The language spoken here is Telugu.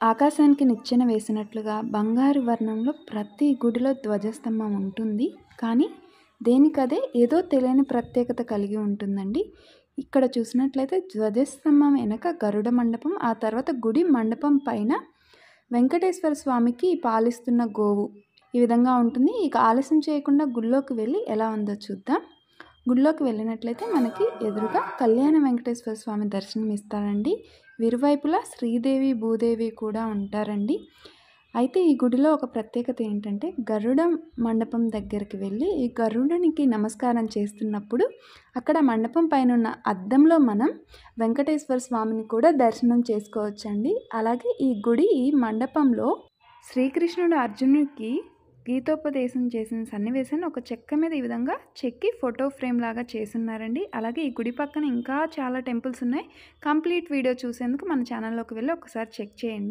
ఆకాశానికి నిచ్చెన వేసినట్లుగా బంగారు వర్ణంలో ప్రతి గుడిలో ధ్వజస్తంభం ఉంటుంది. కానీ దేనికదే ఏదో తెలియని ప్రత్యేకత కలిగి ఉంటుందండి. ఇక్కడ చూసినట్లయితే ధ్వజస్తంభం వెనక గరుడ మండపం, ఆ తర్వాత గుడి మండపం పైన వెంకటేశ్వర స్వామికి పాలిస్తున్న గోవు ఈ విధంగా ఉంటుంది. ఇక ఆలస్యం చేయకుండా గుడిలోకి వెళ్ళి ఎలా ఉందో చూద్దాం. గుడిలోకి వెళ్ళినట్లయితే మనకి ఎదురుగా కళ్యాణ వెంకటేశ్వర స్వామి దర్శనం ఇస్తారండి. ఇరువైపులా శ్రీదేవి భూదేవి కూడా ఉంటారండి. అయితే ఈ గుడిలో ఒక ప్రత్యేకత ఏంటంటే గరుడ మండపం దగ్గరికి వెళ్ళి ఈ గరుడునికి నమస్కారం చేస్తున్నప్పుడు అక్కడ మండపం పైన ఉన్న అద్దంలో మనం వెంకటేశ్వర స్వామిని కూడా దర్శనం చేసుకోవచ్చండి. అలాగే ఈ గుడి మండపంలో శ్రీకృష్ణుడు అర్జునుడికి గీతోపదేశం చేసిన సన్నివేశాన్ని ఒక చెక్క మీద ఈ విధంగా చెక్కి ఫోటో ఫ్రేమ్ లాగా చేసున్నారండి. అలాగే ఈ గుడి పక్కన ఇంకా చాలా టెంపుల్స్ ఉన్నాయి. కంప్లీట్ వీడియో చూసేందుకు మన ఛానల్లోకి వెళ్ళి ఒకసారి చెక్ చేయండి.